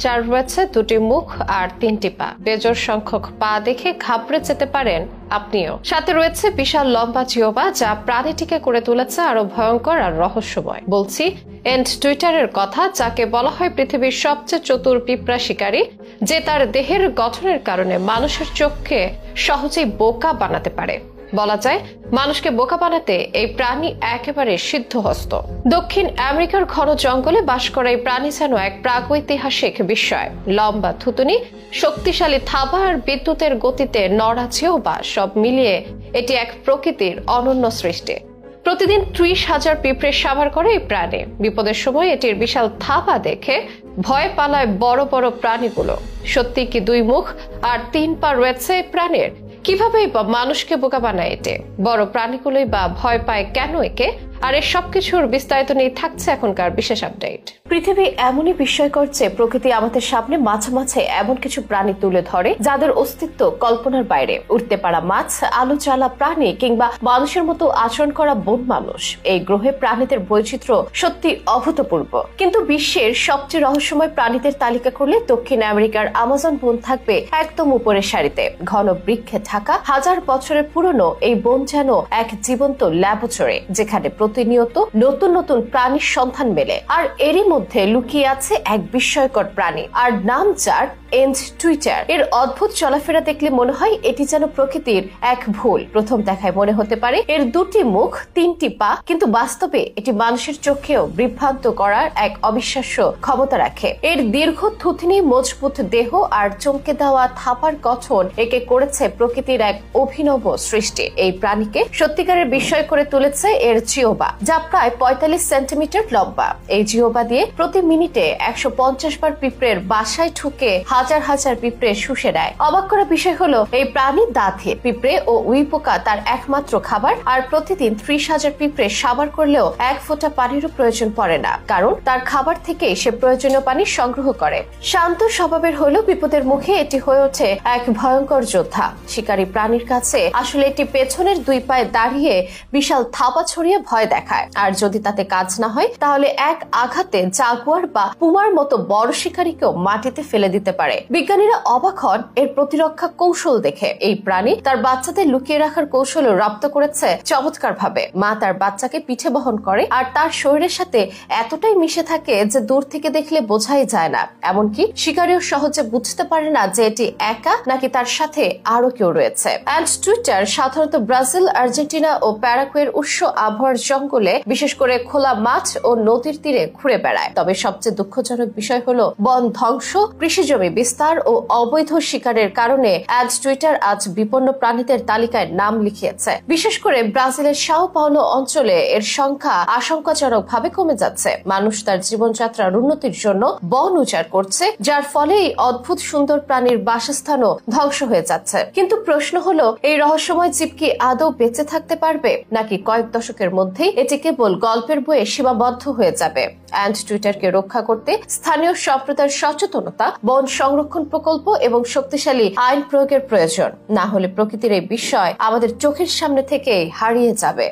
যার রয়েছে দুটি মুখ আর তিনটি পা। বেজোড় সংখ্যক পা দেখে ঘাবড়ে যেতে পারেন আপনিও। সাথে রয়েছে বিশাল লম্বা জিহ্বা, যা প্রাণীটিকে করে তুলেছে আরো ভয়ঙ্কর আর রহস্যময়। বলছি এন্ড টুইটারের কথা, যাকে বলা হয় পৃথিবীর সবচেয়ে চতুর পিঁপড়া শিকারী, যে তার দেহের গঠনের কারণে মানুষের চোখকে সহজেই বোকা বানাতে পারে। বলা যায় মানুষকে বোকা বানাতে এই প্রাণী একেবারে সিদ্ধহস্ত। দক্ষিণ আমেরিকার ঘন জঙ্গলে বাস করা এই প্রাণী যেন এক প্রাগৈতিহাসিক বিস্ময়। লম্বা থুতুনি, শক্তিশালী থাবা আর বিদ্যুতের গতিতে নড়া জিহ্বা, সব মিলিয়ে এটি এক প্রকৃতির অনন্য সৃষ্টি। প্রতিদিন 30,000 পিঁপড়ে সাবার করে এই প্রাণী। বিপদের সময় এটির বিশাল থাবা দেখে ভয় পালায় বড় বড় প্রাণীগুলো। সত্যি কি 2 মুখ আর 3 পা রয়েছে প্রাণীর? কিভাবেই বা মানুষকে বোকা বানায় এতে? বড় প্রাণীগুলোই বা ভয় পায় কেন একে? আর এর সবকিছুর বিস্তারিত নিয়ে থাকছে এখনকার বিশেষ আপডেট। পৃথিবী এমনই বিস্ময়কর যে প্রকৃতি আমাদের সামনে মাঝে মাঝে এমন কিছু প্রাণী তুলে ধরে যাদের অস্তিত্ব কল্পনার বাইরে। উঠতে পারা মাছ, আলো জ্বালা প্রাণী কিংবা মানুষের মতো আচরণ করা বন মানুষ। এই গ্রহে প্রাণীদের বৈচিত্র্য সত্যি অভূতপূর্ব। কিন্তু বিশ্বের সবচেয়ে রহস্যময় প্রাণীদের তালিকা করলে দক্ষিণ আমেরিকার আমাজন বন থাকবে একদম উপরের সারিতে। ঘন বৃক্ষে ঢাকা, হাজার বছরের পুরনো এই বন যেন এক জীবন্ত ল্যাবরেটরি, যেখানে প্রতিনিয়ত নতুন নতুন প্রাণীর সন্ধান মেলে। আর এরই মধ্যে লুকিয়ে আছে এক বিস্ময়কর প্রাণী, আর নাম যার এন্ড টুইটার। এর অদ্ভুত চলাফেরা দেখলে মনে হয় এটি যেন প্রকৃতির এক ভুল। প্রথম দেখায় মনে হতে পারে এর 2টি মুখ, 3টি পা, কিন্তু বাস্তবে এটি মানুষের চোখেও বিভ্রান্ত করার এক অবিশ্বাস্য ক্ষমতা রাখে। এর দীর্ঘ থুতনি, মজবুত দেহ আর চমকে দেওয়া থাপার গঠন একে করেছে প্রকৃতির এক অভিনব সৃষ্টি। এই প্রাণীকে সত্যিকারের বিস্ময় করে তুলেছে এর জিহ্বা, যা প্রায় 45 সেন্টিমিটার লম্বা। এই জিহ্বা দিয়ে প্রতি মিনিটে 150 বার পিঁপড়ের বাসায় ঢুকে হাজার হাজার পিঁপড়ে শুষে নেয়। অবাক করা বিষয় হলো এই প্রাণীর দাঁতে পিঁপড়ে ও উই পোকা তার একমাত্র খাবার। আর প্রতিদিন 30,000 পিঁপড়ে সাবার করলেও 1 ফোঁটা পানিরও প্রয়োজন পড়ে না, কারণ তার খাবার থেকে সে প্রয়োজনীয় পানি সংগ্রহ করে। শান্ত স্বভাবের হলেও বিপদের মুখে এটি হয়ে ওঠে এক ভয়ঙ্কর যোদ্ধা। শিকারী প্রাণীর কাছে আসলে এটি পেছনের 2 পায়ে দাঁড়িয়ে বিশাল থাবা ছড়িয়ে ভয় দেখায়। আর যদি তাতে কাজ না হয় তাহলে এক আঘাতে জাগুয়ার বা পুমার মতো বড় শিকারীকেও মাটিতে ফেলে দিতে পারে। বিজ্ঞানীরা অবাক হন এর প্রতিরক্ষা কৌশল দেখে। এই প্রাণী তার বাচ্চাদের লুকিয়ে রাখার কৌশল রপ্ত করেছে চমৎকার ভাবে। মা তার বাচ্চাকে পিঠে বহন করে আর তার শরীরের সাথে এতটাই মিশে থাকে যে দূর থেকে দেখলে বোঝাই যায় না। এমনকি শিকারীও সহজে বুঝতে পারে না যে এটি একা নাকি তার সাথে আরো কেউ রয়েছে। এন্ড টুইটার সাধারণত ব্রাজিল, আর্জেন্টিনা ও প্যারাগুয়ের উষ্ণ আবহাওয়ার জঙ্গলে, বিশেষ করে খোলা মাঠ ও নদীর তীরে ঘুরে বেড়ায়। তবে সবচেয়ে দুঃখজনক বিষয় হলো বন ধ্বংস, কৃষিজমি বিস্তার ও অবৈধ শিকারের কারণে এন্ড টুইটার আজ বিপন্ন প্রাণীদের তালিকায় নাম লিখিয়েছে। বিশেষ করে ব্রাজিলের সাও পাওলো অঞ্চলে এর সংখ্যা আশঙ্কাজনকভাবে কমে যাচ্ছে। মানুষ তার জীবনযাত্রার উন্নতির জন্য বন উজাড় করছে, যার ফলে এই অদ্ভুত সুন্দর প্রাণীর বাসস্থানও ধ্বংস হয়ে যাচ্ছে। কিন্তু প্রশ্ন হলো এই রহস্যময় জীব কি আদৌ বেঁচে থাকতে পারবে, নাকি কয়েক দশকের মধ্যেই এটি কেবল গল্পের বইয়ে সীমাবদ্ধ হয়ে যাবে? এন্ড টুইটারকে রক্ষা করতে স্থানীয় সম্প্রদায়ের সচেতনতা, বন সংরক্ষণ প্রকল্প এবং শক্তিশালী আইন প্রয়োগের প্রয়োজন। না হলে প্রকৃতির এই বিষয় আমাদের চোখের সামনে থেকে হারিয়ে যাবে।